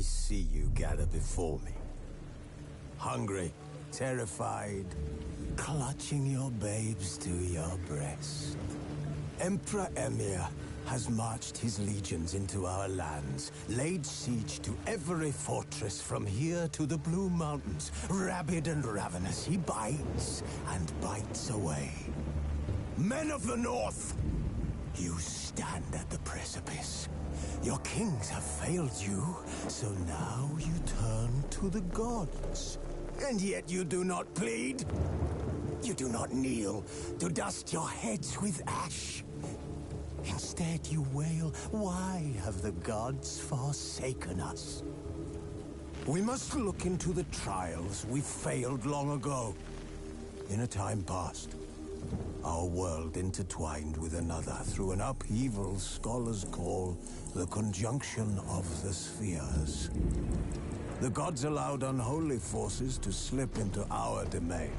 see you gather before me. Hungry, terrified, clutching your babes to your breast. Emperor Emir has marched his legions into our lands, laid siege to every fortress from here to the Blue Mountains. Rabid and ravenous, he bites and bites away. Men of the North, you stand at the precipice. Your kings have failed you, so now you turn to the gods. And yet you do not plead. You do not kneel to dust your heads with ash. Instead you wail, why have the gods forsaken us? We must look into the trials we failed long ago. In a time past, our world intertwined with another through an upheaval scholars call the conjunction of the spheres. The gods allowed unholy forces to slip into our domain.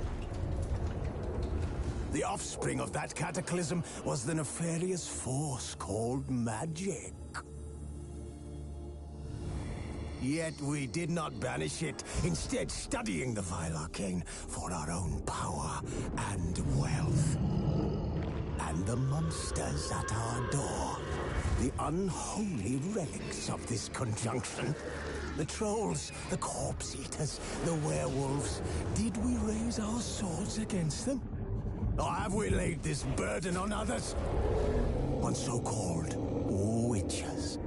The offspring of that cataclysm was the nefarious force called magic. Yet we did not banish it, instead studying the vile arcane for our own power and wealth. And the monsters at our door, the unholy relics of this conjunction. The trolls, the corpse eaters, the werewolves. Did we raise our swords against them? Or have we laid this burden on others? On so-called witches.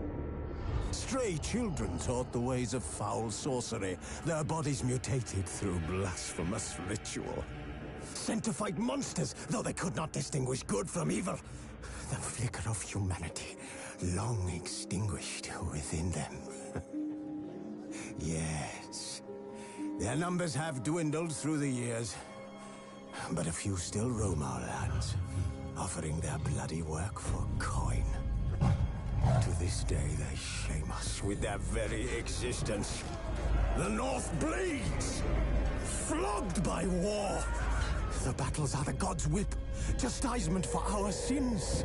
Stray children taught the ways of foul sorcery, their bodies mutated through blasphemous ritual. Sent to fight monsters, though they could not distinguish good from evil. The flicker of humanity, long extinguished within them. Yes, their numbers have dwindled through the years. But a few still roam our lands, offering their bloody work for coin. To this day, they shame us with their very existence. The North bleeds, flogged by war. The battles are the gods' whip, chastisement for our sins.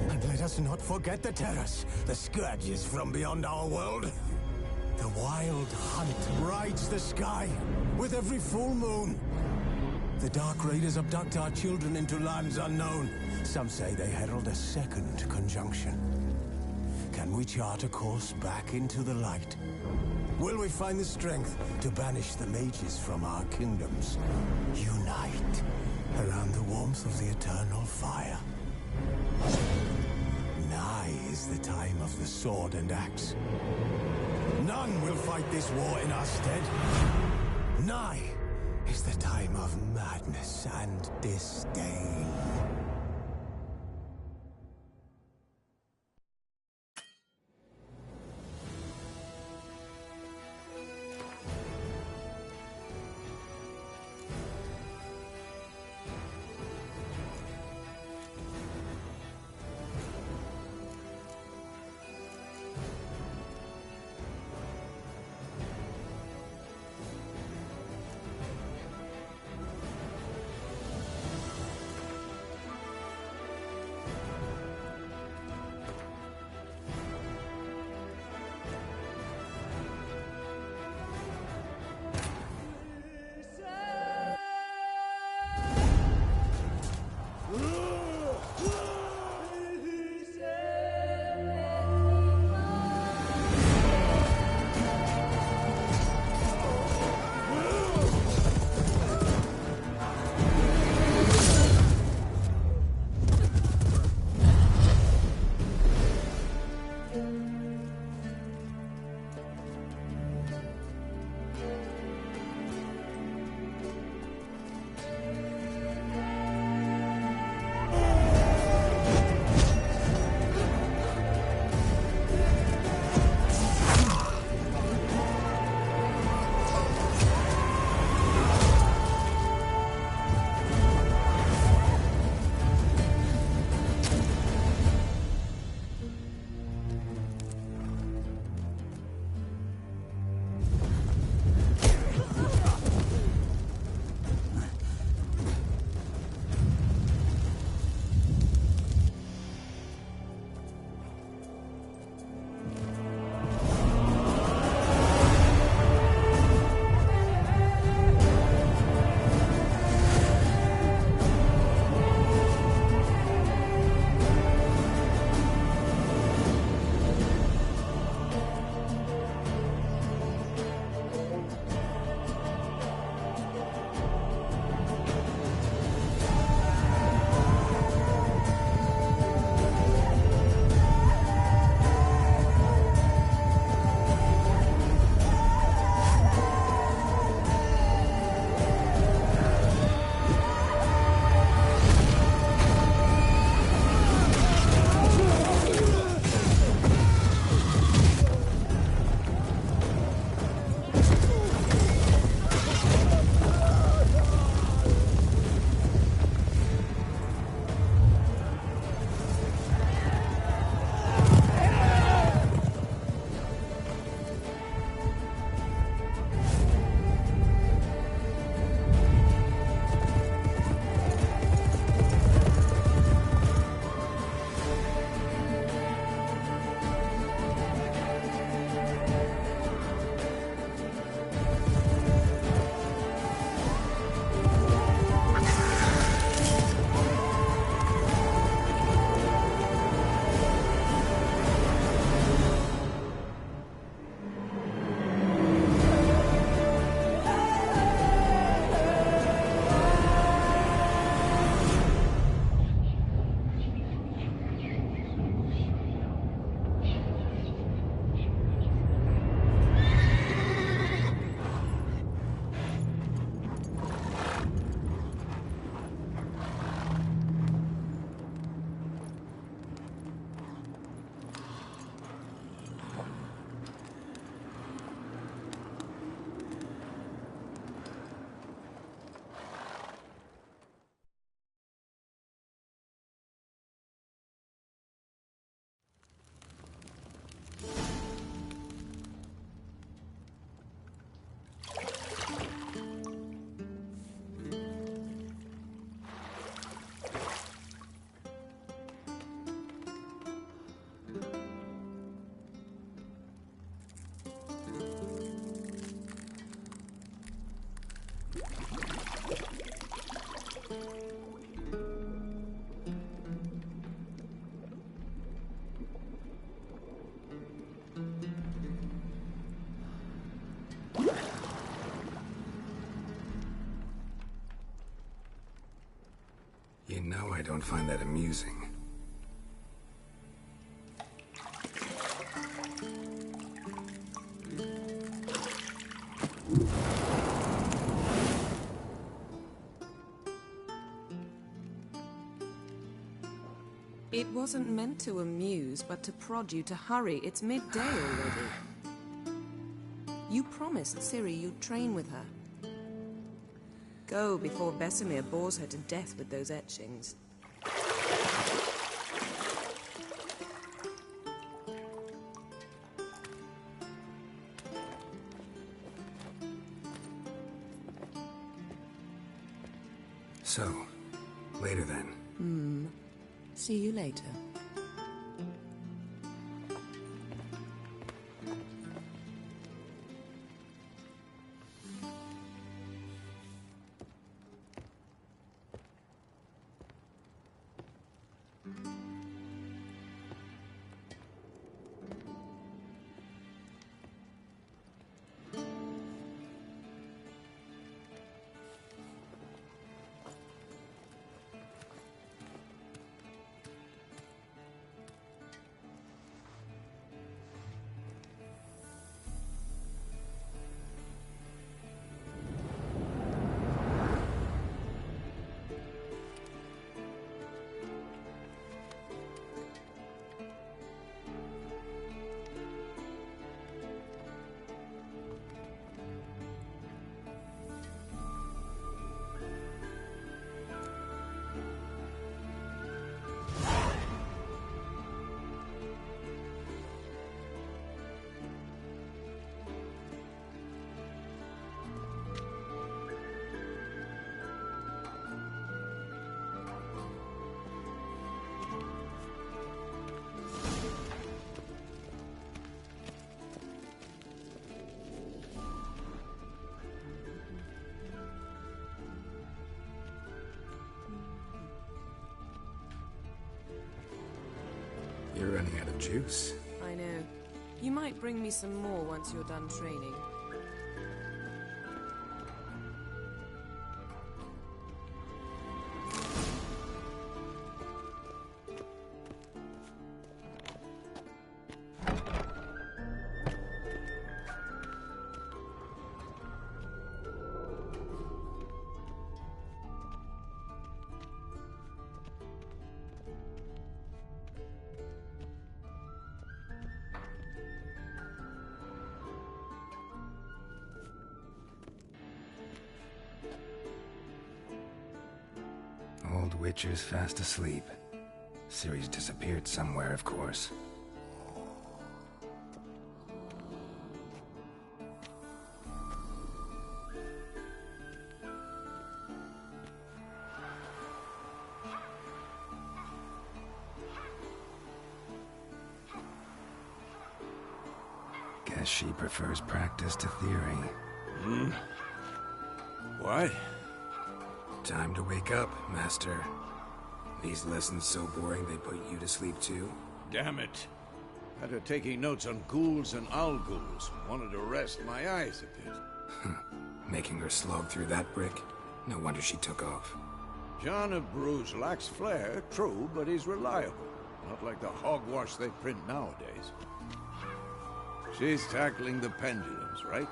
And let us not forget the terrors, the scourges from beyond our world. The wild hunt rides the sky with every full moon. The Dark Raiders abduct our children into lands unknown. Some say they herald a second conjunction. Can we chart a course back into the light? Will we find the strength to banish the mages from our kingdoms? Unite around the warmth of the eternal fire. Nigh is the time of the sword and axe. None will fight this war in our stead. Nigh is the time of madness and disdain. You know I don't find that amusing. It wasn't meant to amuse, but to prod you to hurry. It's midday already. You promised Ciri you'd train with her. Go before Vesemir bores her to death with those etchings. So, later then. See you later. You're running out of juice. I know. You might bring me some more once you're done training. Old Witcher's fast asleep. Ciri's disappeared somewhere, of course. Guess she prefers practice to theory. What? Time to wake up, Master. These lessons so boring they put you to sleep too? Damn it. Had her taking notes on ghouls and owl ghouls. Wanted to rest my eyes a bit. Making her slog through that brick? No wonder she took off. John of Bruges lacks flair, true, but he's reliable. Not like the hogwash they print nowadays. She's tackling the pendulums, right?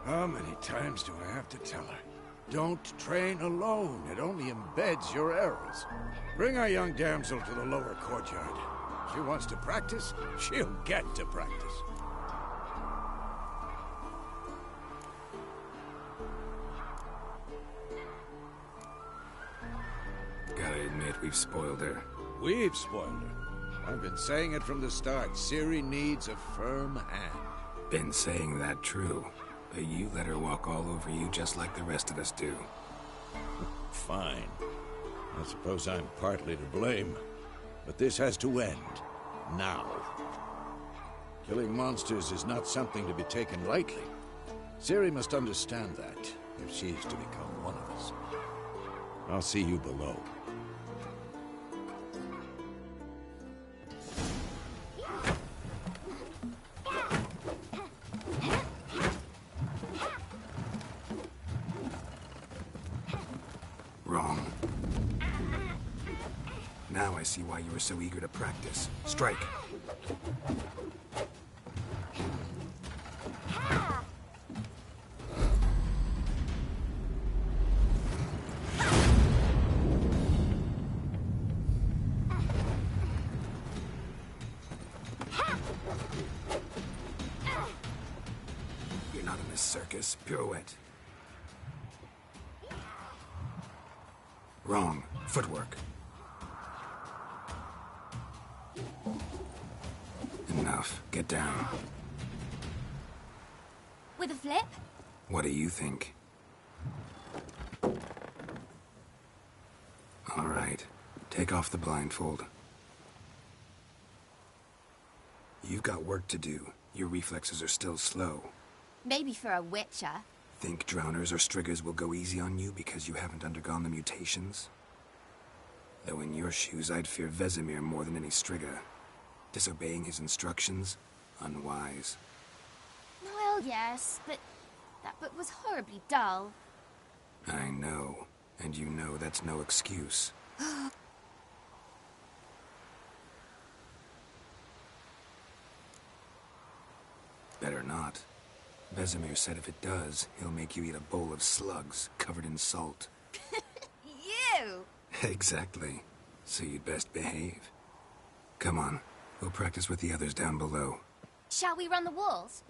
How many times do I have to tell her? Don't train alone. It only embeds your errors. Bring our young damsel to the lower courtyard. She wants to practice, she'll get to practice. Gotta admit, we've spoiled her. We've spoiled her. I've been saying it from the start. Ciri needs a firm hand. Been saying that true. But you let her walk all over you just like the rest of us do. Fine. I suppose I'm partly to blame. But this has to end. Now. Killing monsters is not something to be taken lightly. Ciri must understand that, if she is to become one of us. I'll see you below. Wrong. Now I see why you were so eager to practice. Strike. You're not in this circus. Pirouette. Wrong. Footwork. Enough. Get down. With a flip? What do you think? All right. Take off the blindfold. You've got work to do. Your reflexes are still slow. Maybe for a witcher. Think drowners or striggers will go easy on you because you haven't undergone the mutations? Though in your shoes, I'd fear Vesemir more than any strigger. Disobeying his instructions? Unwise. Well, yes, but that book was horribly dull. I know. And you know that's no excuse. Better not. Vesemir said if it does, he'll make you eat a bowl of slugs covered in salt. You! Exactly. So you'd best behave. Come on. We'll practice with the others down below. Shall we run the walls?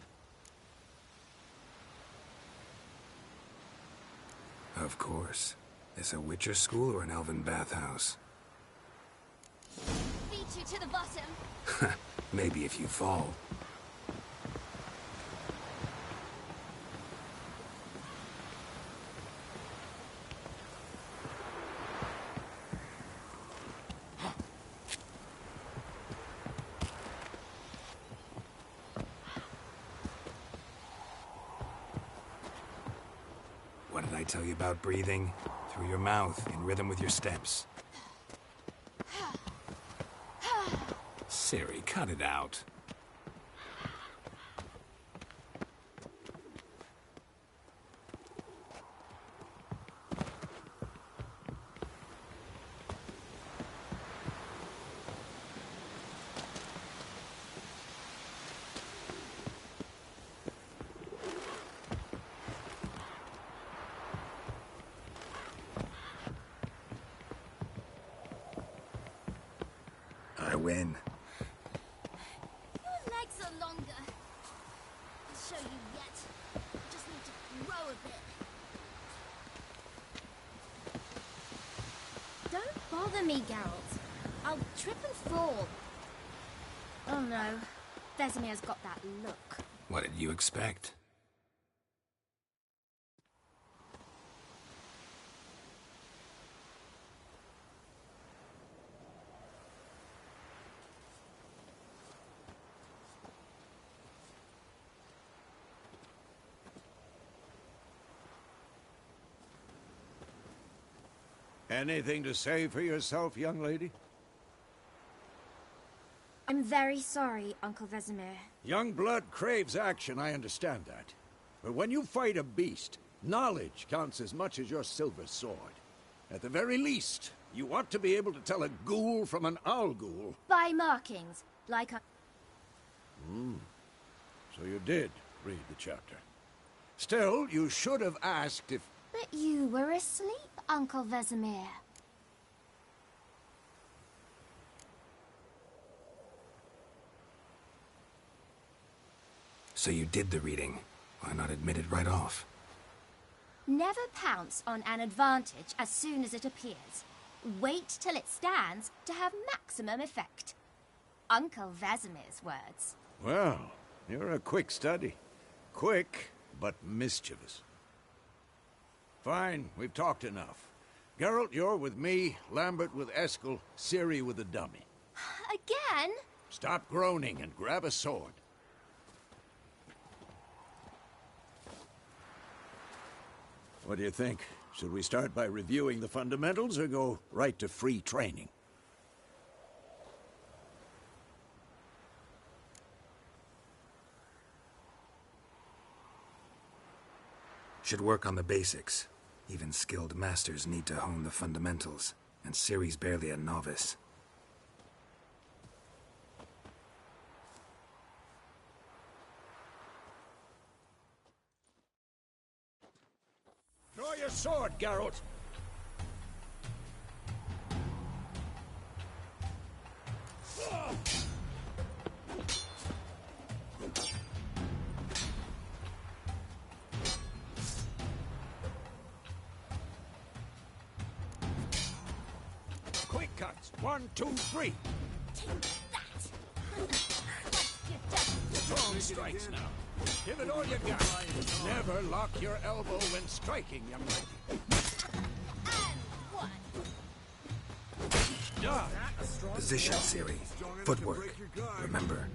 Of course. Is a Witcher school or an elven bathhouse? Beat you to the bottom. Maybe if you fall. What did I tell you about breathing? Through your mouth, in rhythm with your steps. Ciri, cut it out. I win. Your legs are longer. I'll show you yet. I just need to grow a bit. Don't bother me, Geralt. I'll trip and fall. Oh no. Vesemir's got that look. What did you expect? Anything to say for yourself, young lady? I'm very sorry, Uncle Vesemir. Young blood craves action, I understand that. But when you fight a beast, knowledge counts as much as your silver sword. At the very least, you ought to be able to tell a ghoul from an owl ghoul. By markings, like a... So you did read the chapter. Still, you should have asked if... But you were asleep, Uncle Vesemir. So you did the reading. Why not admit it right off? Never pounce on an advantage as soon as it appears. Wait till it stands to have maximum effect. Uncle Vesemir's words. Well, you're a quick study. Quick, but mischievous. Fine, we've talked enough. Geralt, you're with me, Lambert with Eskel, Ciri with the dummy. Again? Stop groaning and grab a sword. What do you think? Should we start by reviewing the fundamentals or go right to free training? Should work on the basics. Even skilled masters need to hone the fundamentals, and Ciri's barely a novice. Draw your sword, Geralt! Quick cuts! 1, 2, 3! Strong strikes now. Give it all you got. Never lock your elbow when striking, young lady. Position, Ciri. Footwork. Remember.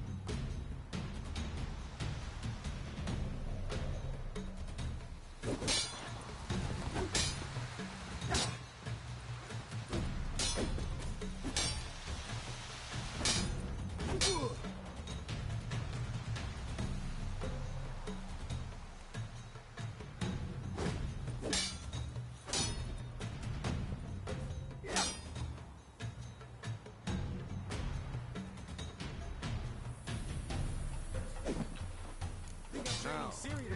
Now,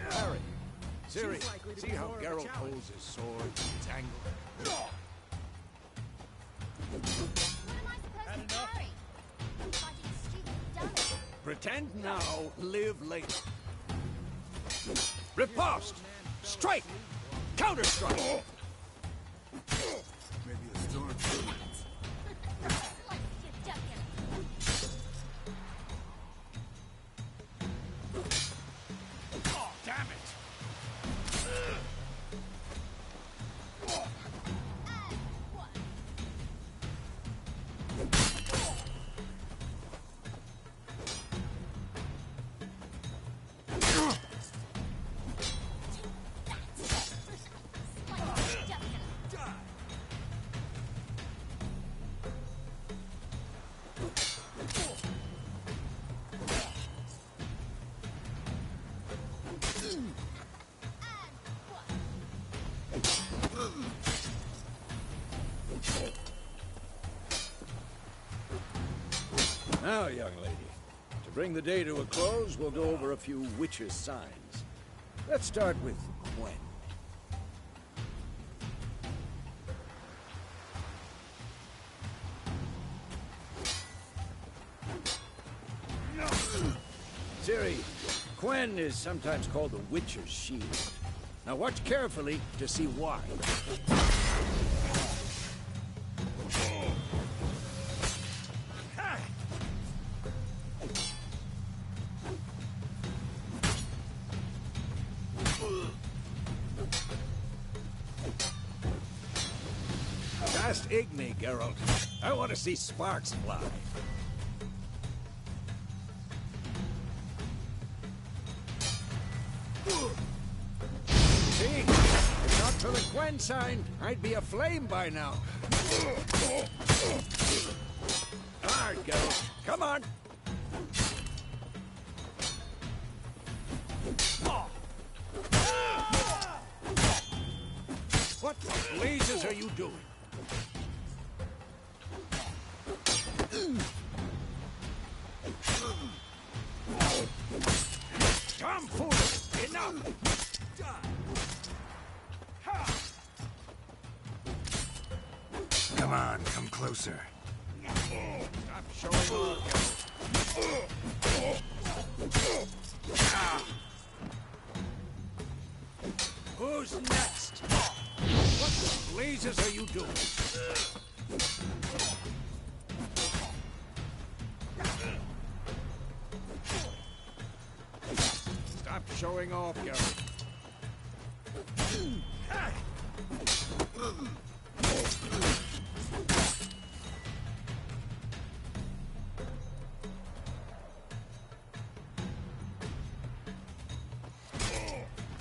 Harry. Ciri, see how Geralt holds his sword? It's angled. What am I supposed to carry? Fighting a stupid dummy. Pretend now, live later. Riposte! Strike! Counter-strike! Maybe a storm. Oh, damn it! Now, young lady, to bring the day to a close, we'll go over a few witches' signs. Let's start with Gwen. Ciri, Gwen is sometimes called the Witcher's Shield. Now watch carefully to see why. Just Igni, Geralt. I want to see sparks fly. See? If not for the Gwen sign, I'd be aflame by now. All right, Geralt. Come on. What the blazes are you doing? Tomfool! Enough! Come on, come closer. Stop showing off. Who's next? What the blazes are you doing? Stop showing off, Geralt.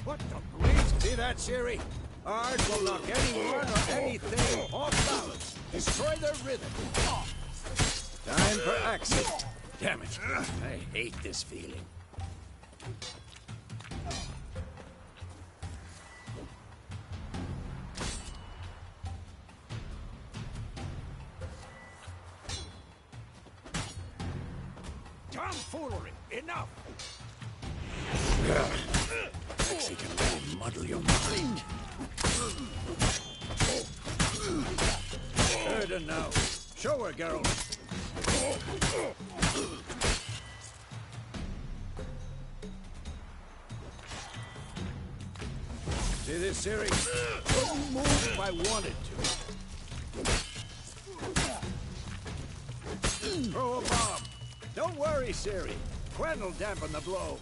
What the blaze? See that, Ciri? Art will knock anyone or anything off balance. Destroy their rhythm. Time for action. Damn it. I hate this feeling. Tomfoolery! Enough! Sexy can really muddle your mind. Erden now. Show her, Geralt. See this, Ciri? Couldn't move if I wanted to. Throw a bomb. Don't worry, Ciri. Quen will dampen the blow.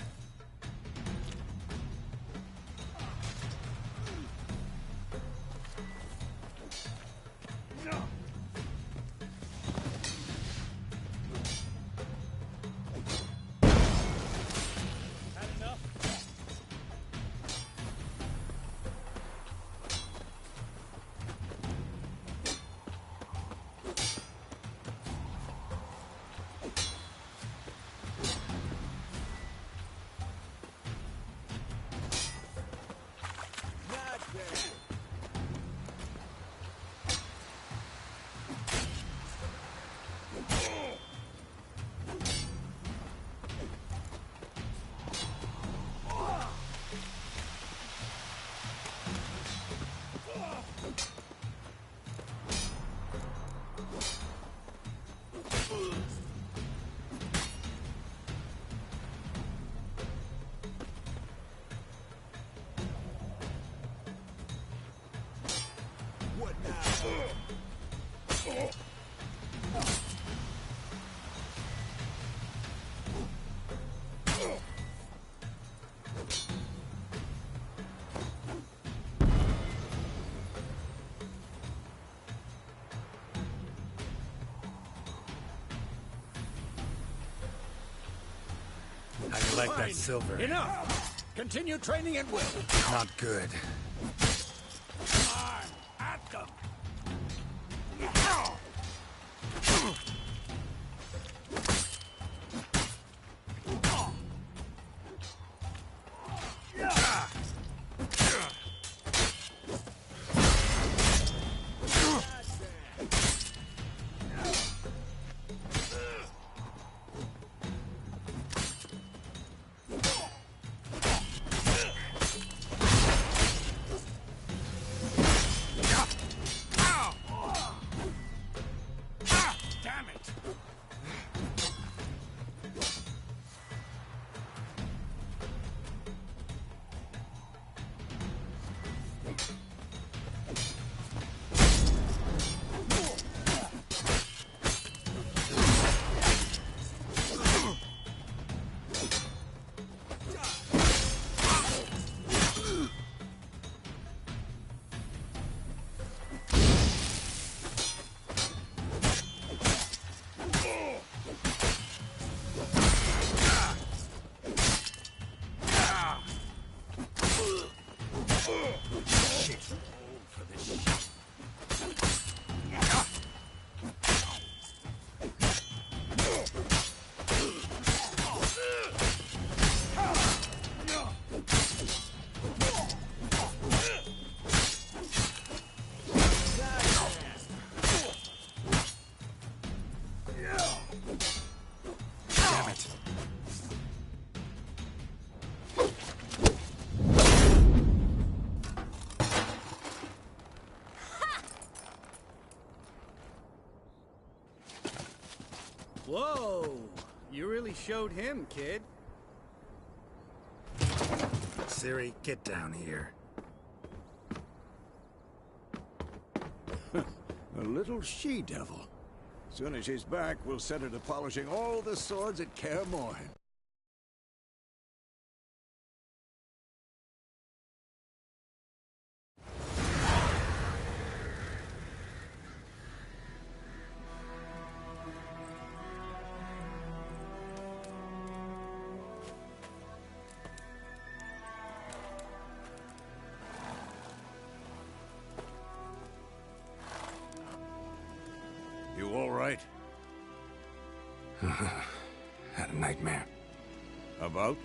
How do you like that silver? Enough! Continue training at will. Not good. Arm at them. Whoa! You really showed him, kid. Ciri, get down here. A little she-devil. Soon as she's back, we'll set her to polishing all the swords at Kaer Morhen. Had a nightmare. About?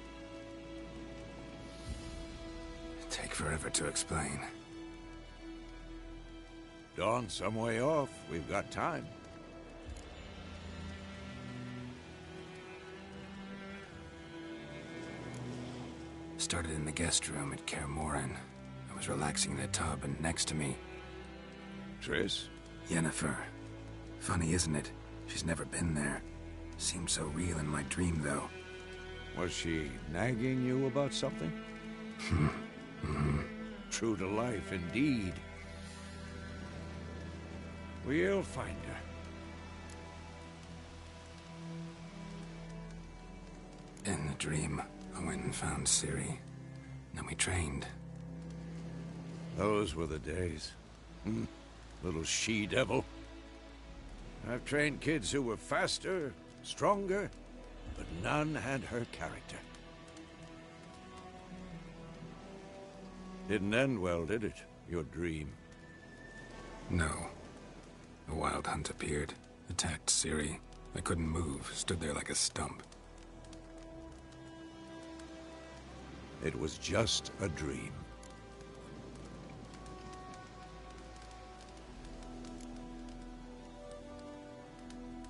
Take forever to explain. Dawn's some way off. We've got time. Started in the guest room at Kaer Morhen. I was relaxing in a tub, and next to me, Triss? Yennefer. Funny, isn't it? She's never been there. Seemed so real in my dream, though. Was she nagging you about something? True to life, indeed. We'll find her. In the dream, I went and found Ciri. Then we trained. Those were the days. Little she-devil. I've trained kids who were faster, stronger, but none had her character. Didn't end well, did it? Your dream? No. A wild hunt appeared, attacked Ciri. I couldn't move, stood there like a stump. It was just a dream.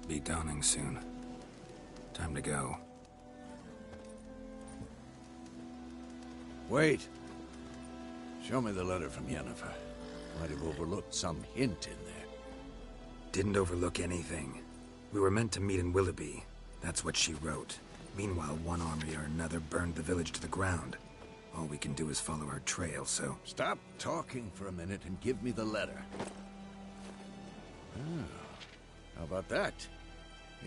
Be dawning soon. Time to go. Wait. Show me the letter from Yennefer. Might have overlooked some hint in there. Didn't overlook anything. We were meant to meet in Willoughby. That's what she wrote. Meanwhile, one army or another burned the village to the ground. All we can do is follow her trail, so... Stop talking for a minute and give me the letter. Ah, how about that?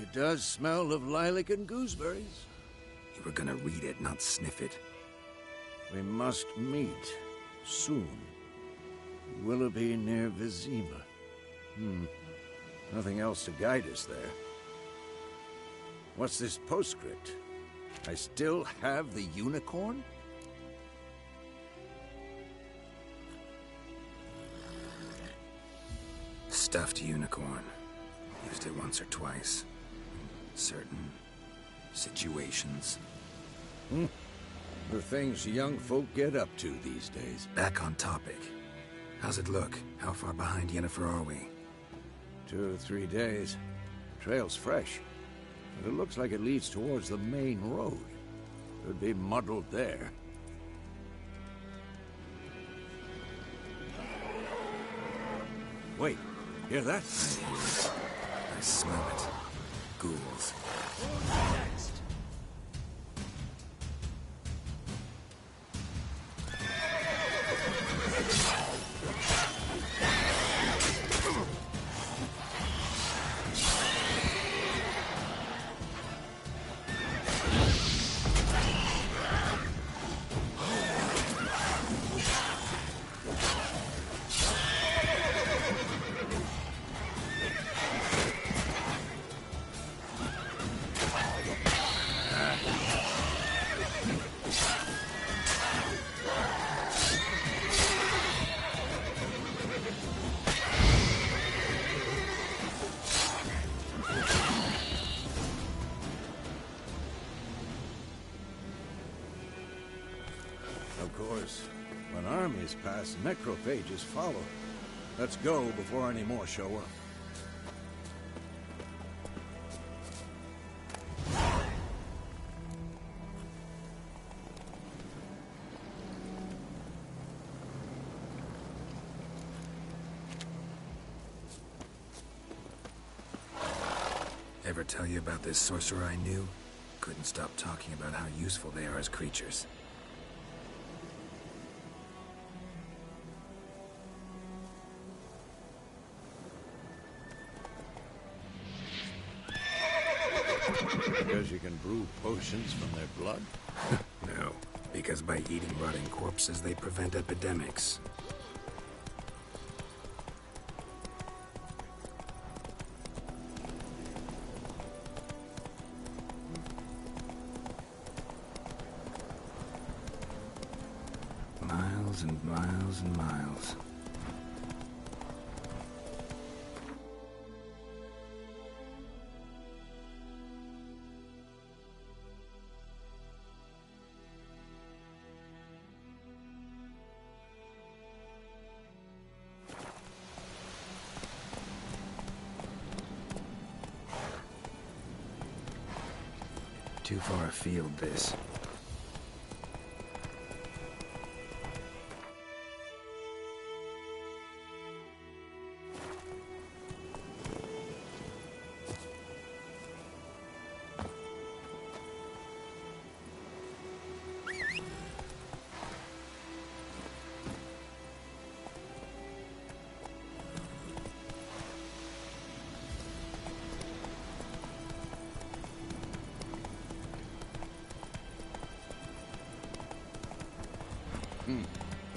It does smell of lilac and gooseberries. You were gonna read it, not sniff it. We must meet. Soon. Willoughby near Vizima. Nothing else to guide us there. What's this postscript? I still have the unicorn? Stuffed unicorn. Used it once or twice. Certain situations. The things young folk get up to these days. Back on topic. How's it look? How far behind Yennefer are we? 2 or 3 days. Trail's fresh. But it looks like it leads towards the main road. Could be muddled there. Wait, hear that? I hear it. I smell it. Ghouls. Of course, when armies pass, necrophages follow. Let's go before any more show up. Ever tell you about this sorcerer I knew? Couldn't stop talking about how useful they are as creatures. Because you can brew potions from their blood? No, because by eating rotting corpses, they prevent epidemics. Miles and miles and miles. Too far afield, this.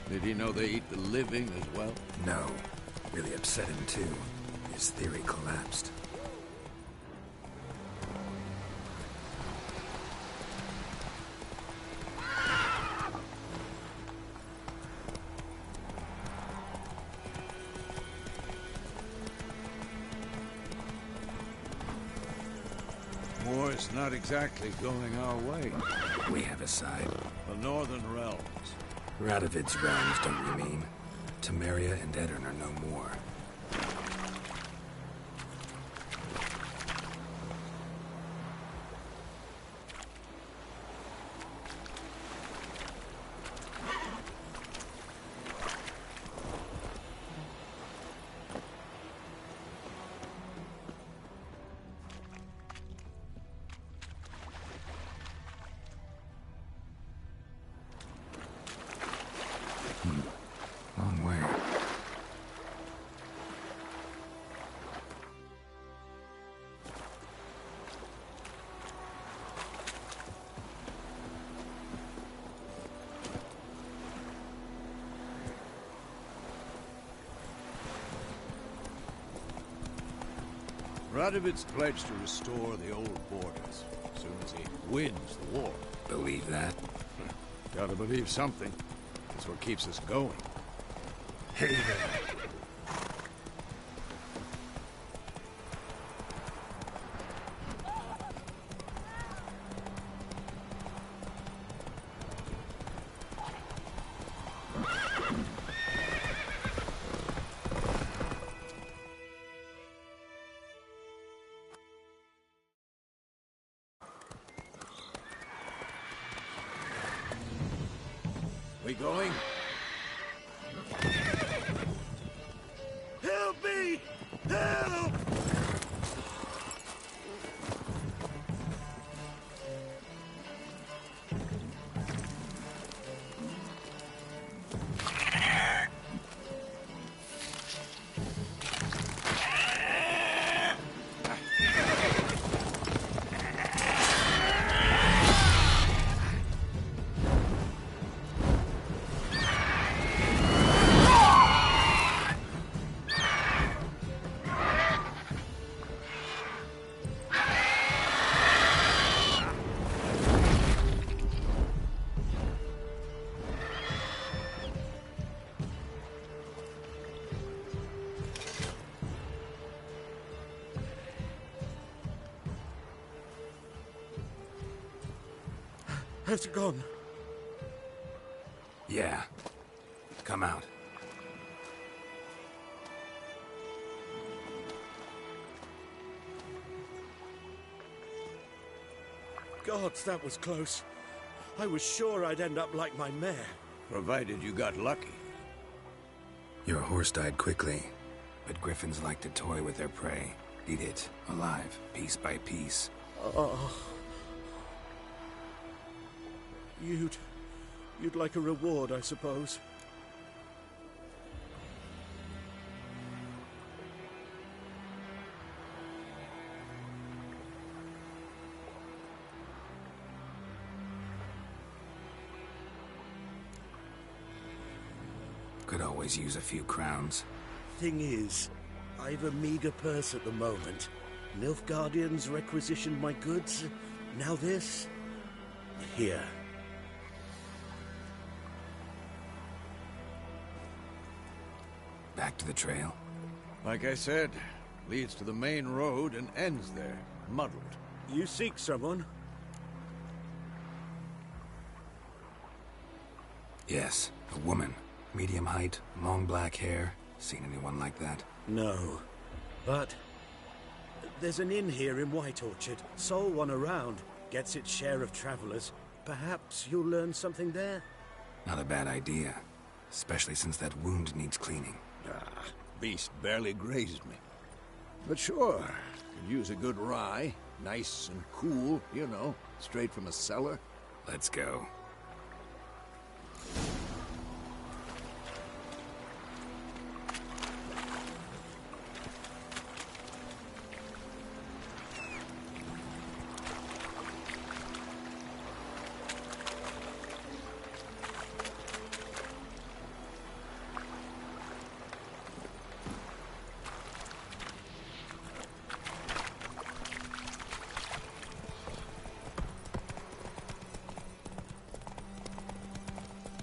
Did he know they eat the living as well? No. Really upset him, too. His theory collapsed. War's not exactly going our way. We have a side. The Northern Realms. Radovid's realms, don't you mean? Temeria and Edirn are no more. Long way. Radovid's pledged to restore the old borders as soon as he wins the war. Believe that? Gotta believe something. That's what keeps us going. Hey there. We going? Help me! Help! Has it gone? Yeah. Come out. Gods, that was close. I was sure I'd end up like my mare. Provided you got lucky. Your horse died quickly, but griffins like to toy with their prey. Eat it, alive, piece by piece. Oh. You'd like a reward, I suppose. Could always use a few crowns. Thing is, I've a meager purse at the moment. Nilfgaardians requisitioned my goods. Now this? Here. Back to the trail. Like I said, leads to the main road and ends there, muddled. You seek someone? Yes, a woman. Medium height, long black hair. Seen anyone like that? No. But there's an inn here in White Orchard. Sole one around. gets its share of travelers, perhaps you'll learn something there. Not a bad idea. Especially since that wound needs cleaning. Ah, beast barely grazed me. But sure, could use a good rye. Nice and cool, you know, straight from a cellar. Let's go.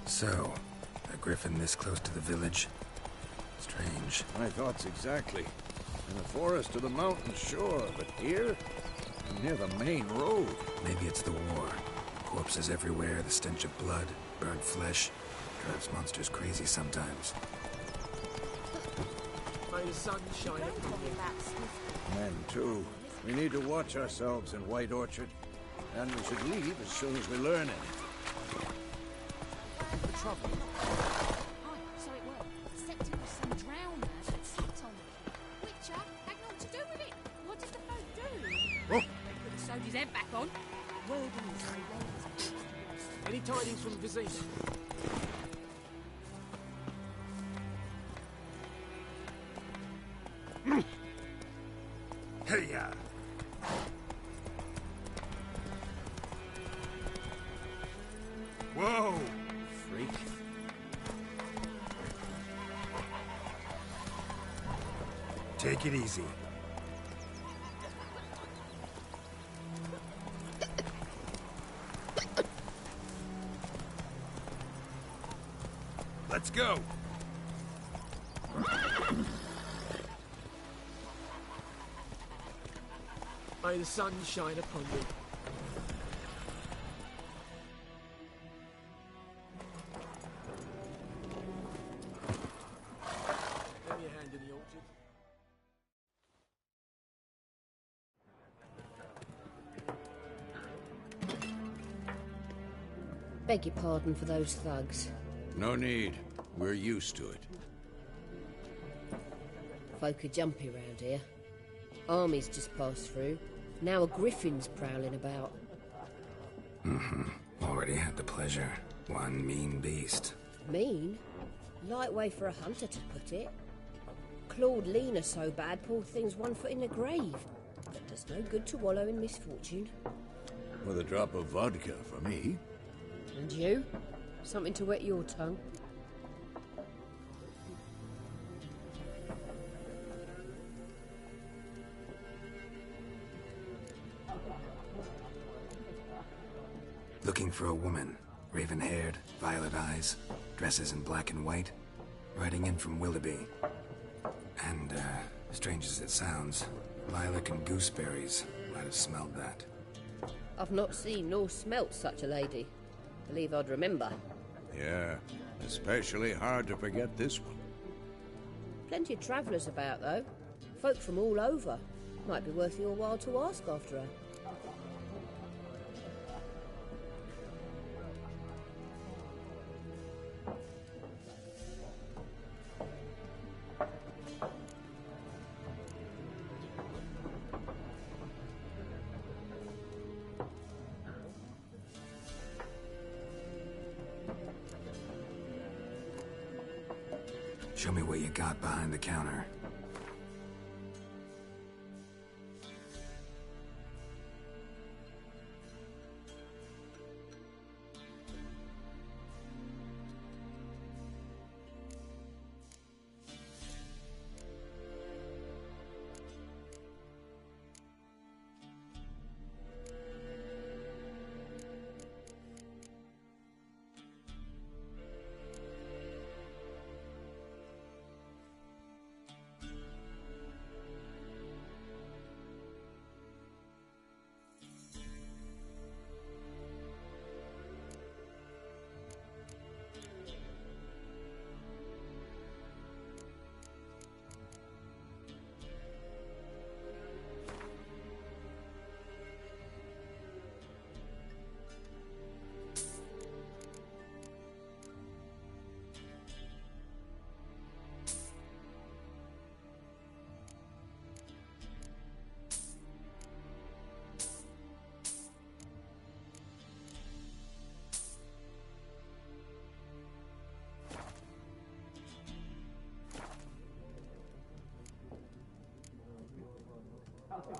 So, a griffin this close to the village? Strange. My thoughts exactly. In the forest or the mountains, sure, but here? Near the main road. Maybe it's the war. Corpses everywhere, the stench of blood, burnt flesh. Drives monsters crazy sometimes. May the sun shine upon you. Men, too. We need to watch ourselves in White Orchard. And we should leave as soon as we learn anything. Trouble. Oh, so it was. Except it was some drowner that sat on the key. Witcher had naught to do with it. What did the folk do? Oh. They could have sewed his head back on. Word is they laid his Any tidings from Vizina? Hey-ya! Whoa! Freak. Take it easy. Let's go! May the sun shine upon you. Lend me a hand in the orchard. Beg your pardon for those thugs. No need. We're used to it. Folk are jumpy round here. Armies just passed through. Now a griffin's prowling about. Already had the pleasure. One mean beast. Mean? Light way for a hunter to put it. Clawed Lena so bad, poor thing's 1 foot in the grave. But does no good to wallow in misfortune. With a drop of vodka for me. And you? Something to wet your tongue? Looking for a woman. Raven-haired, violet eyes, dresses in black and white. Riding in from Willoughby. And, strange as it sounds, lilac and gooseberries might have smelled that. I've not seen nor smelt such a lady. Believe I'd remember. Yeah, especially hard to forget this one. Plenty of travellers about, though. Folk from all over. Might be worth your while to ask after her. Show me what you got behind the counter.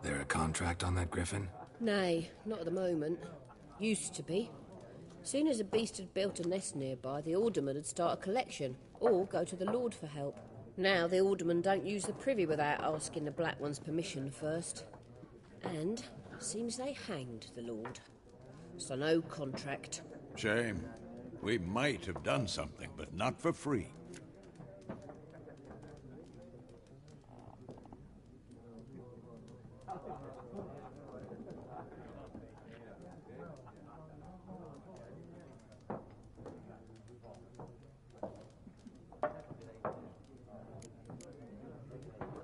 There a contract on that griffin? Nay, not at the moment. Used to be. Soon as a beast had built a nest nearby, the alderman would start a collection, or go to the Lord for help. Now the aldermen don't use the privy without asking the Black One's permission first. And seems they hanged the Lord. So no contract. Shame. We might have done something, but not for free.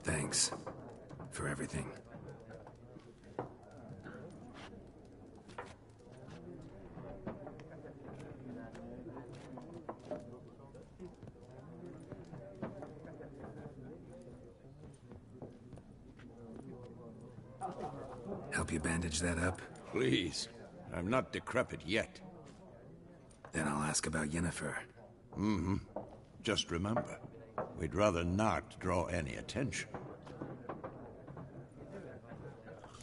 Thanks for everything. Help you bandage that up? Please. I'm not decrepit yet. Then I'll ask about Yennefer. Mm-hmm. Just remember, we'd rather not draw any attention.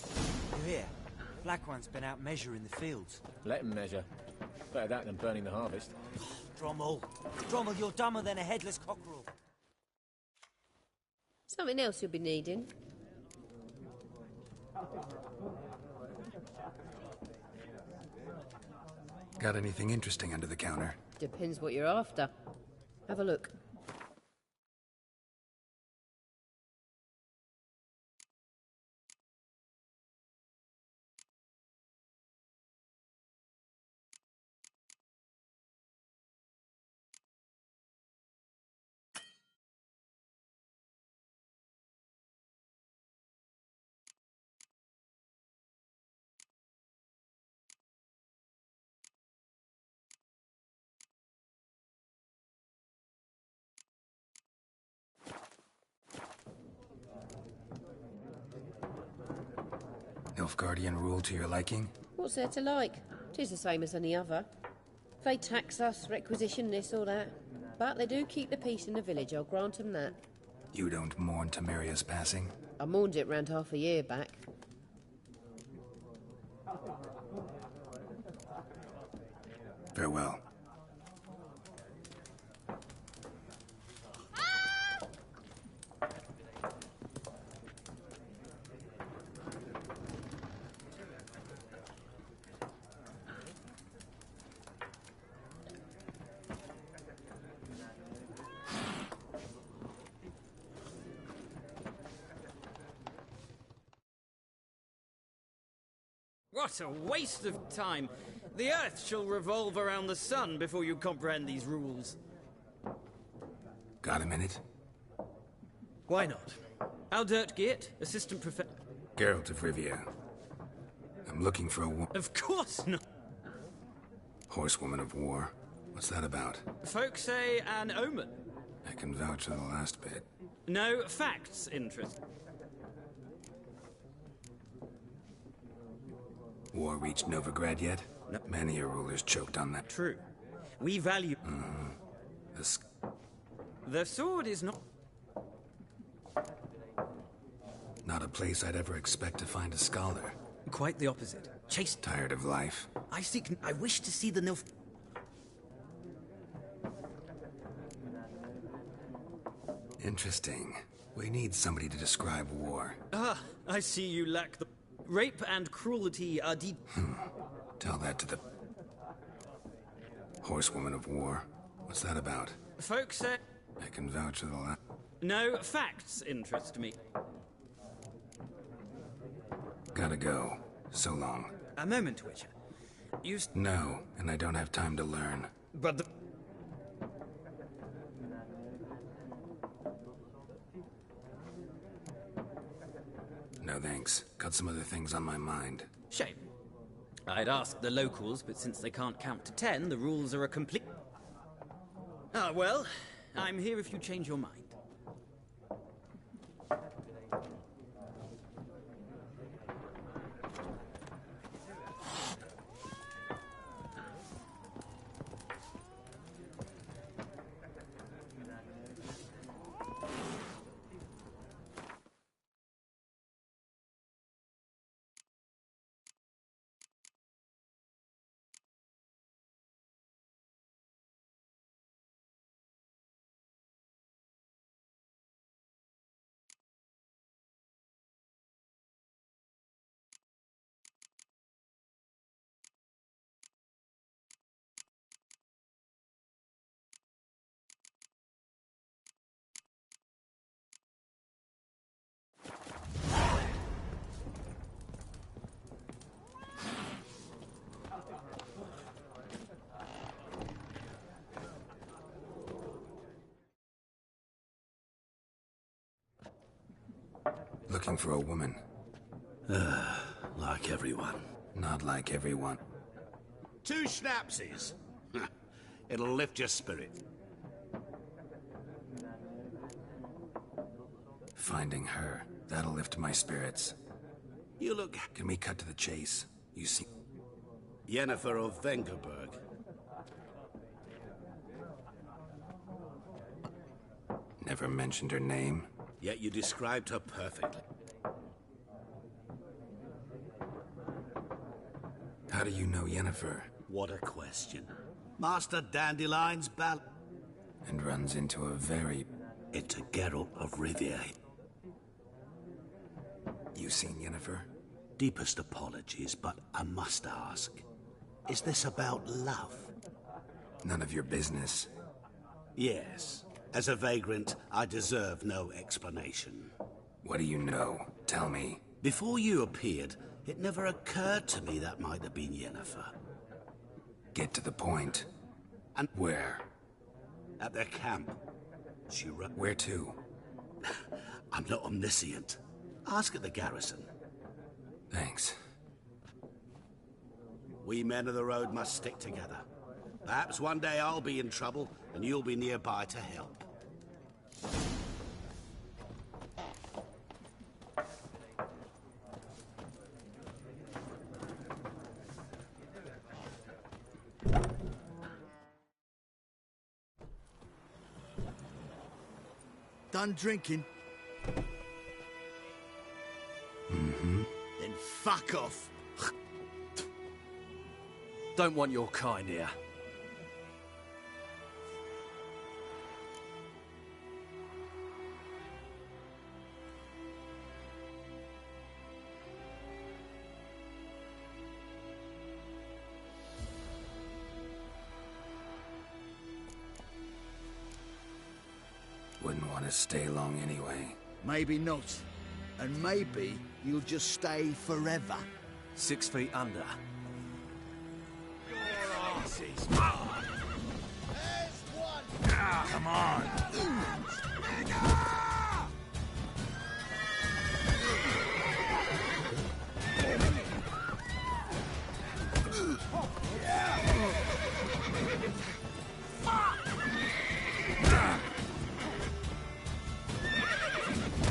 You hear? Black One's been out measuring the fields. Let him measure. Better that than burning the harvest. Drommel! Drommel, you're dumber than a headless cockerel. Something else you'll be needing. Got anything interesting under the counter? Depends what you're after. Have a look. Nilfgaardian rule to your liking? What's there to like? 'Tis the same as any other. They tax us, requisition this or that. But they do keep the peace in the village, I'll grant 'em that. You don't mourn Temeria's passing? I mourned it round half a year back. Farewell. What a waste of time! The Earth shall revolve around the sun before you comprehend these rules. Got a minute? Why not? Aldert Geert, Assistant Professor... Geralt of Rivia. I'm looking for a Of course not! Horsewoman of War. What's that about? Folk say an omen. I can vouch for the last bit. No facts interest. War reached Novigrad yet? No. Many a ruler's choked on that. True. We value... The sword is not... Not a place I'd ever expect to find a scholar. Quite the opposite. Chaste... Tired of life? I wish to see the Nilf... Interesting. We need somebody to describe war. Ah, I see you lack the... Rape and cruelty are Tell that to the... Horsewoman of War. What's that about? Folk say... I can vouch for the last... No facts interest me. Gotta go. So long. A moment, Witcher. No, and I don't have time to learn. But the... No thanks. Got some other things on my mind. Shame. I'd ask the locals, but since they can't count to 10, the rules are a complete... Ah, well, I'm here if you change your mind. Looking for a woman. Like everyone. Not like everyone. 2 schnapsies. It'll lift your spirit. Finding her. That'll lift my spirits. You look... Can we cut to the chase? You see... Yennefer of Vengerberg. Never mentioned her name. Yet you described her perfectly. How do you know Yennefer? What a question. Master Dandelion's ball... And runs into a very... Into Geralt of Rivia. You seen Yennefer? Deepest apologies, but I must ask. Is this about love? None of your business. Yes. As a vagrant, I deserve no explanation. What do you know? Tell me. Before you appeared, it never occurred to me that might have been Yennefer. Get to the point. And where? At their camp. Where to? I'm not omniscient. Ask at the garrison. Thanks. We men of the road must stick together. Perhaps one day I'll be in trouble, and you'll be nearby to help. Done drinking? Mm-hmm. Then fuck off. Don't want your kind here. Wouldn't want to stay long anyway. Maybe not. And maybe you'll just stay forever. 6 feet under. Come on!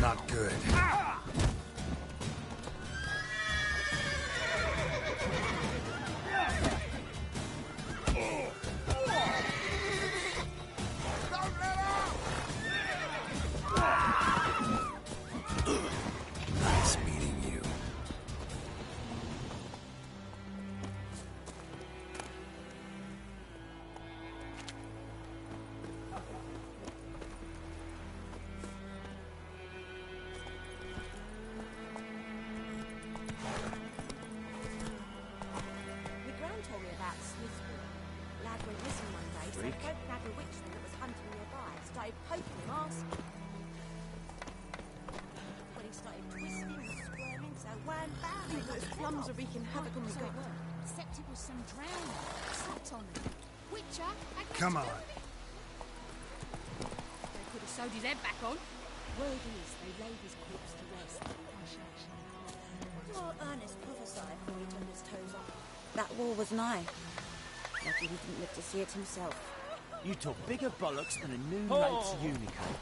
Not good. Nice meeting you. My gran told me about Smithville. Lad went missing one day, so folk had a witchman that was hunting nearby. Started poking him, asking. When he started twisting and squirming, so wham bam, they got his plums are wreaking havoc on the gut. Except it was some drowning. Sat on him. Witcher, Come on. They could have sewed his head back on. Word is, they laid his corpse to rest. Poor Ernest prophesied before he turned his toes off. That war was nigh. Lucky he didn't live to see it himself. You talk bigger bollocks than a new mate's unicorn.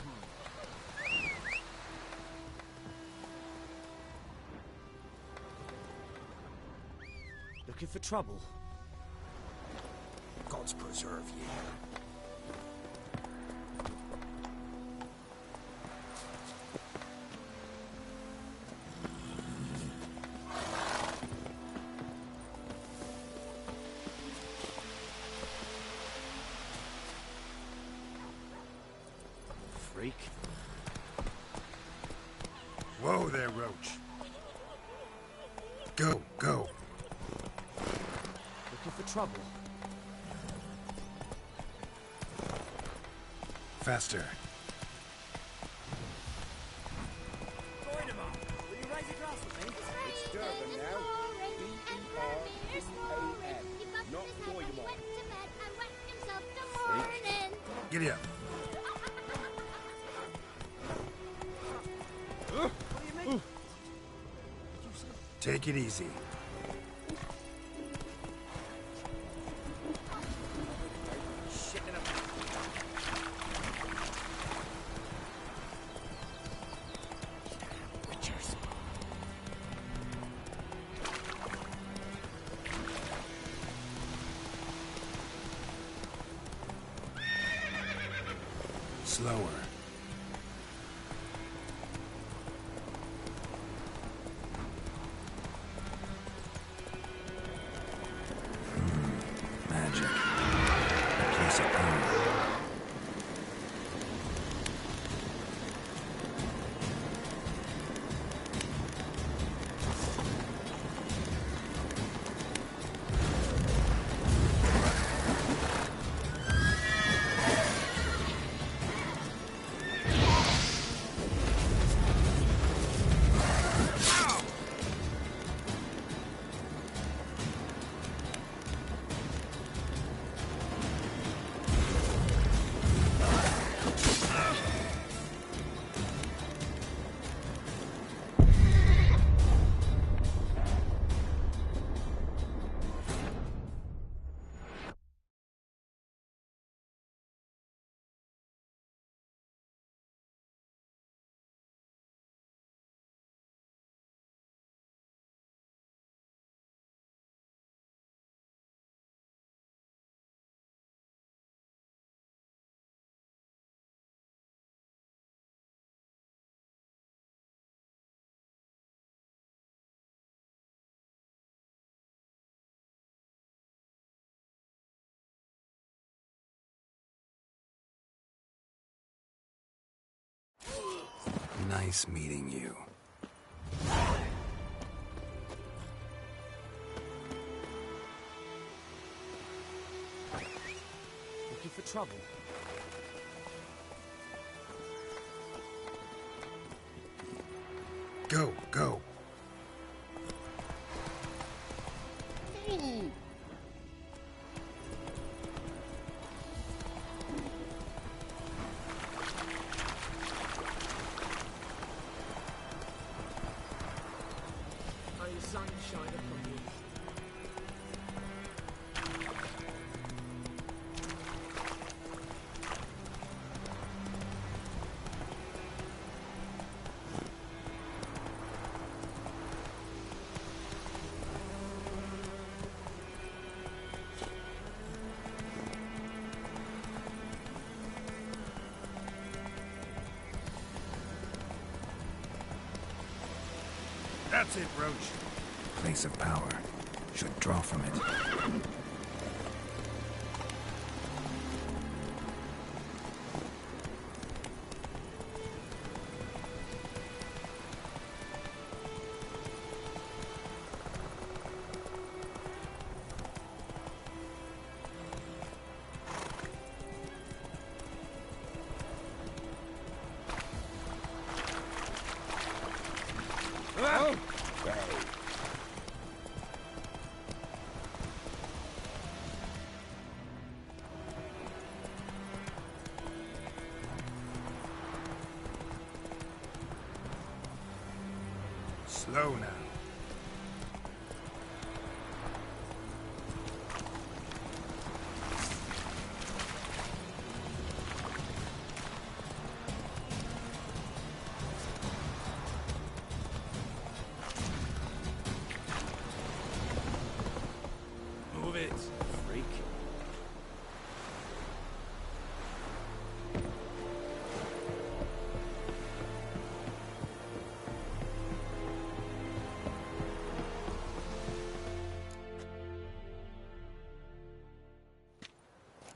Looking for trouble? Gods preserve you. Freak. Whoa there, Roach. Go, go. Looking for trouble? Faster. Will you raise a glass with me? It's Durban now. D-E-R-B-A-N. Not Doydemont. Giddy up. What do you mean? Take it easy. Slower. Magic. A place of power. Nice meeting you. Looking for trouble? Go, go. Sunshine upon you. That's it, Roach. Place of power. Should draw from it. Slow now. Move it, freak.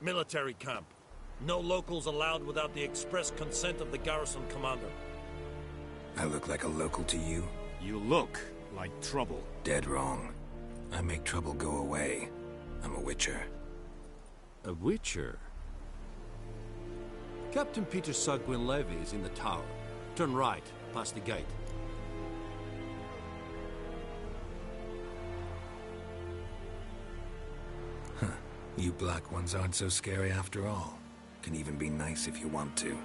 Military camp. No locals allowed without the express consent of the garrison commander. I look like a local to you? You look like trouble. Dead wrong. I make trouble go away. I'm a witcher. A witcher? Captain Peter Sagwin Levy is in the tower. Turn right, past the gate. You black ones aren't so scary after all. Can even be nice if you want to.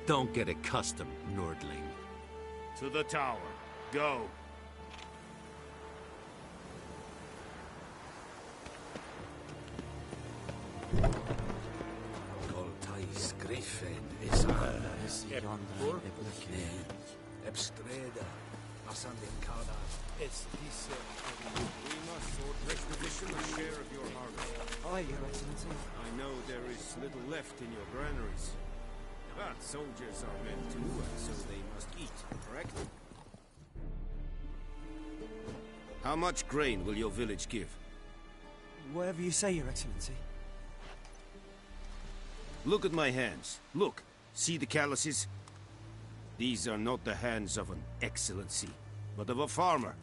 Don't get accustomed, Nordling. To the tower. Go. Ebstreda, Asandincada. We must requisition a share of your harvest. Aye, Your Excellency. I know there is little left in your granaries. But soldiers are men too, and so they must eat, correct? How much grain will your village give? Whatever you say, Your Excellency. Look at my hands. Look. See the calluses? These are not the hands of an excellency, but of a farmer.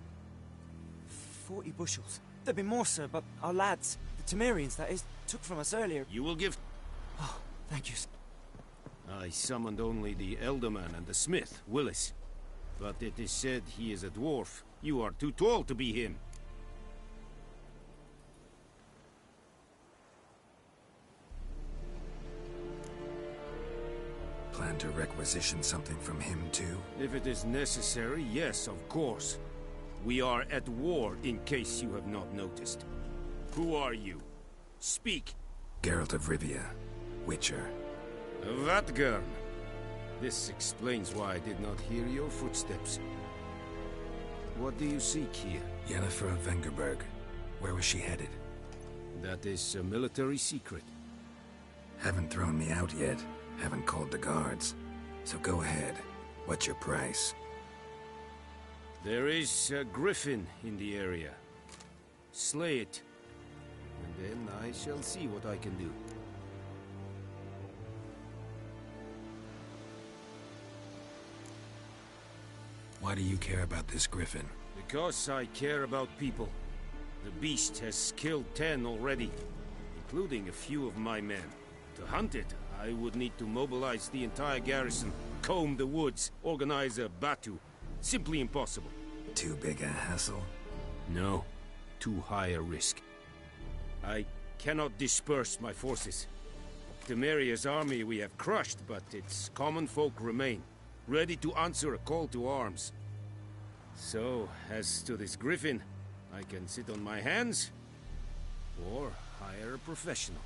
40 bushels. There'd be more, sir, but our lads, the Temerians, that is, took from us earlier. You will give... Oh, thank you, sir. I summoned only the Elderman and the smith, Willis. But it is said he is a dwarf. You are too tall to be him. Plan to requisition something from him, too? If it is necessary, yes, of course. We are at war, in case you have not noticed. Who are you? Speak! Geralt of Rivia, Witcher. Vatgern! This explains why I did not hear your footsteps. What do you seek here? Yennefer of Vengerberg. Where was she headed? That is a military secret. Haven't thrown me out yet. Haven't called the guards. So go ahead. What's your price? There is a griffin in the area. Slay it. And then I shall see what I can do. Why do you care about this griffin? Because I care about people. The beast has killed 10 already, including a few of my men. To hunt it, I would need to mobilize the entire garrison, comb the woods, organize a batu. Simply impossible. Too big a hassle? No. Too high a risk. I cannot disperse my forces. Temeria's army we have crushed, but its common folk remain, ready to answer a call to arms. So, as to this griffin, I can sit on my hands, or hire a professional.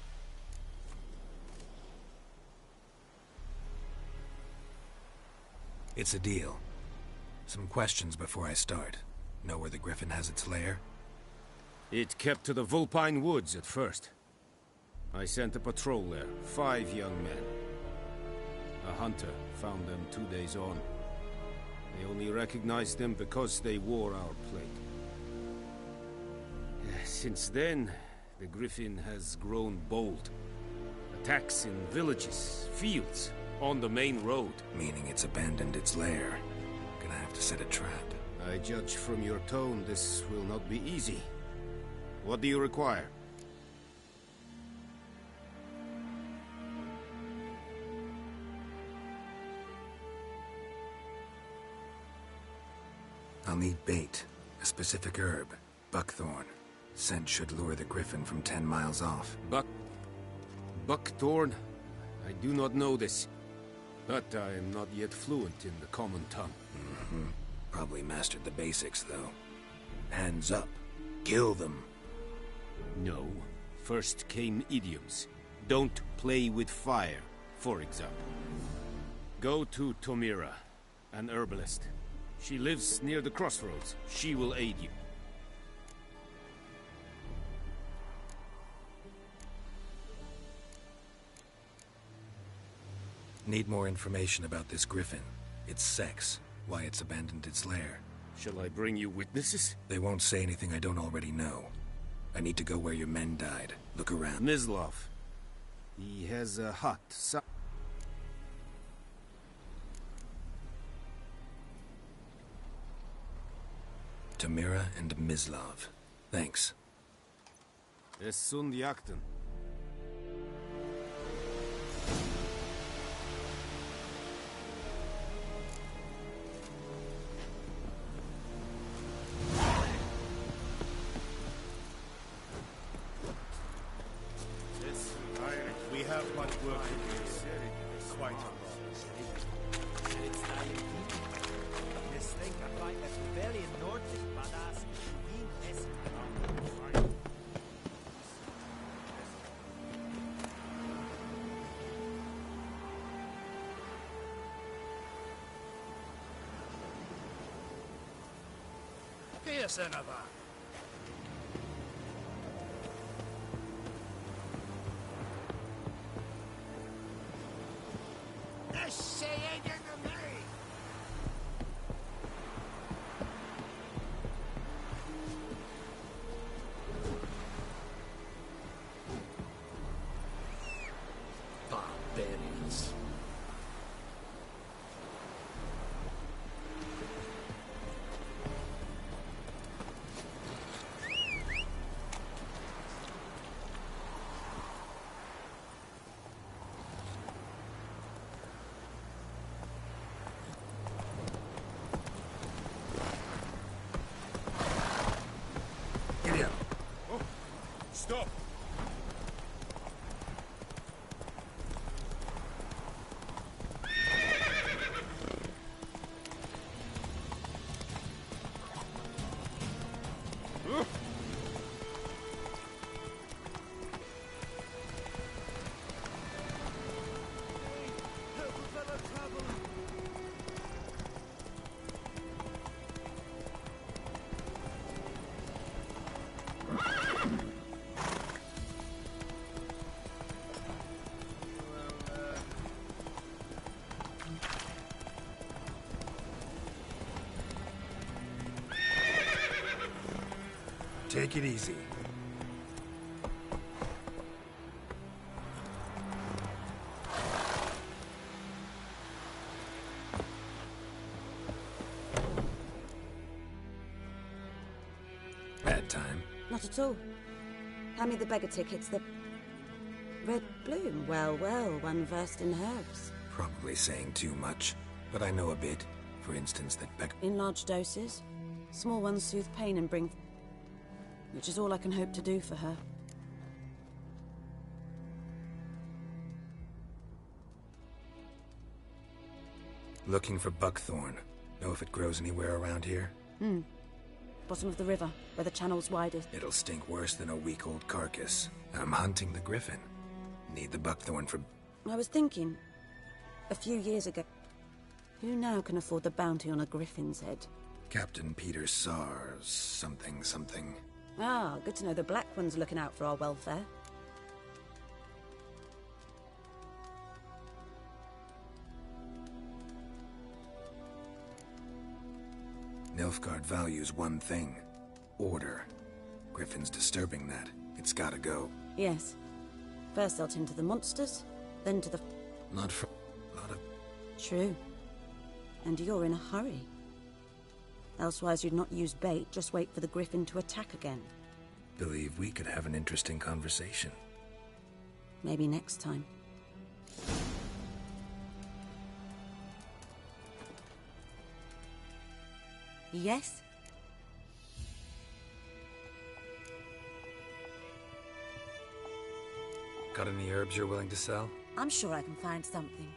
It's a deal. Some questions before I start. Know where the griffin has its lair? It kept to the Vulpine Woods at first. I sent a patrol there, 5 young men. A hunter found them 2 days on. They only recognized them because they wore our plate. Since then, the griffin has grown bold. Attacks in villages, fields, on the main road. Meaning it's abandoned its lair. Gonna have to set a trap. I judge from your tone this will not be easy. What do you require? I'll need bait. A specific herb. Buckthorn. Scent should lure the griffin from 10 miles off. Buckthorn? I do not know this. But I am not yet fluent in the common tongue. Probably mastered the basics, though. Hands up. Kill them. No. First came idioms. Don't play with fire, for example. Go to Tomira, an herbalist. She lives near the crossroads. She will aid you. Need more information about this griffin. Its sex. Why it's abandoned its lair. Shall I bring you witnesses? They won't say anything I don't already know. I need to go where your men died. Look around. Mislov. He has a hut. Tamira and Mislov. Thanks. Es sunt jakten. We have much work to do. Quite a lot. Senova. Barbarians. Giddy up. Oh, stop! Take it easy. Bad time. Not at all. Hand me the beggar tickets, the... Red bloom. Well, well, one versed in herbs. Probably saying too much, but I know a bit. For instance, that In large doses. Small ones soothe pain and bring... Which is all I can hope to do for her. Looking for buckthorn. Know if it grows anywhere around here? Bottom of the river, where the channel's widest. It'll stink worse than a week-old carcass. I'm hunting the griffin. Need the buckthorn for... I was thinking, a few years ago, who now can afford the bounty on a griffin's head? Captain Peter Sars, something. Ah, good to know the Black One's looking out for our welfare. Nilfgaard values one thing. Order. Griffin's disturbing that. It's gotta go. Yes. First they'll tend to the monsters, then to the... Not for... a lot of... True. And you're in a hurry. Elsewise you'd not use bait, just wait for the griffin to attack again. Believe we could have an interesting conversation. Maybe next time. Yes? Got any herbs you're willing to sell? I'm sure I can find something.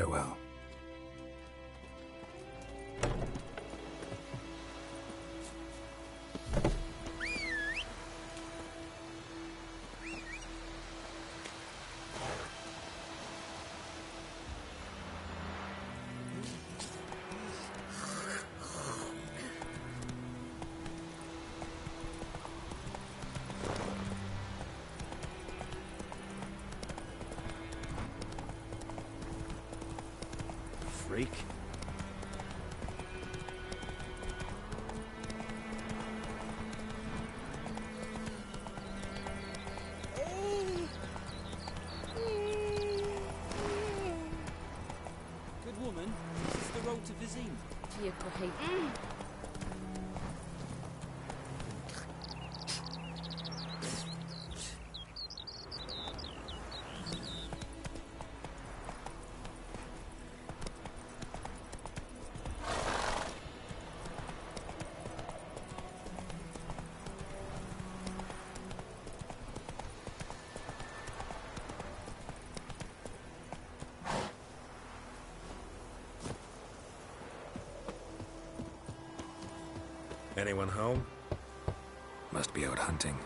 Farewell. Freak. Good woman, this is the road to Vizine. Dear great. Anyone home? Must be out hunting.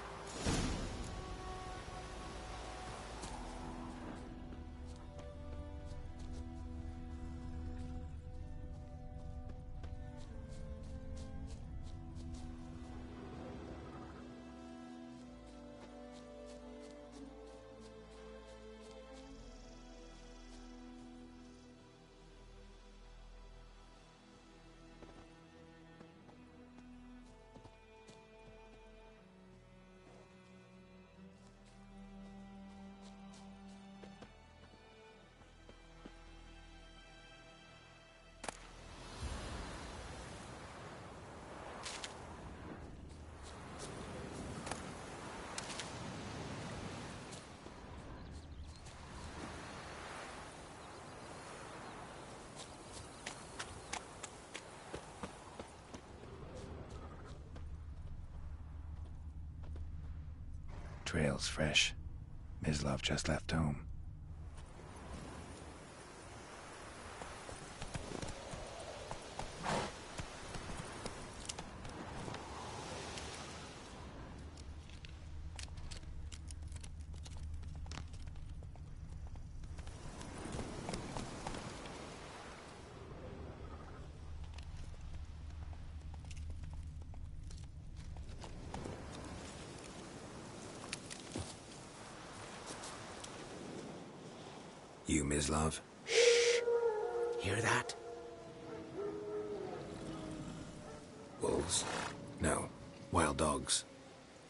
Trail's fresh. Mislav just left home. You, Mislav? Shh! Hear that? Wolves? No. Wild dogs.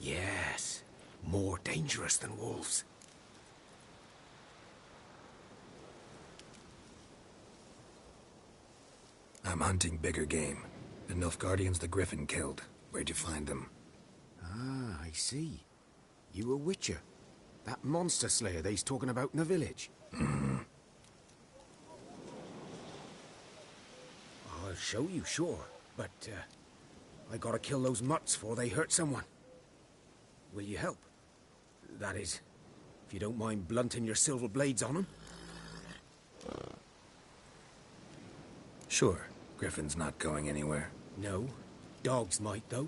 Yes. More dangerous than wolves. I'm hunting bigger game. The Nilfgaardians the Griffin killed. Where'd you find them? Ah, I see. You a witcher. That monster slayer they's talking about in the village. I'll show you, sure. But, I gotta kill those mutts before they hurt someone. Will you help? That is, if you don't mind blunting your silver blades on them. Sure. Griffin's not going anywhere. No. Dogs might, though.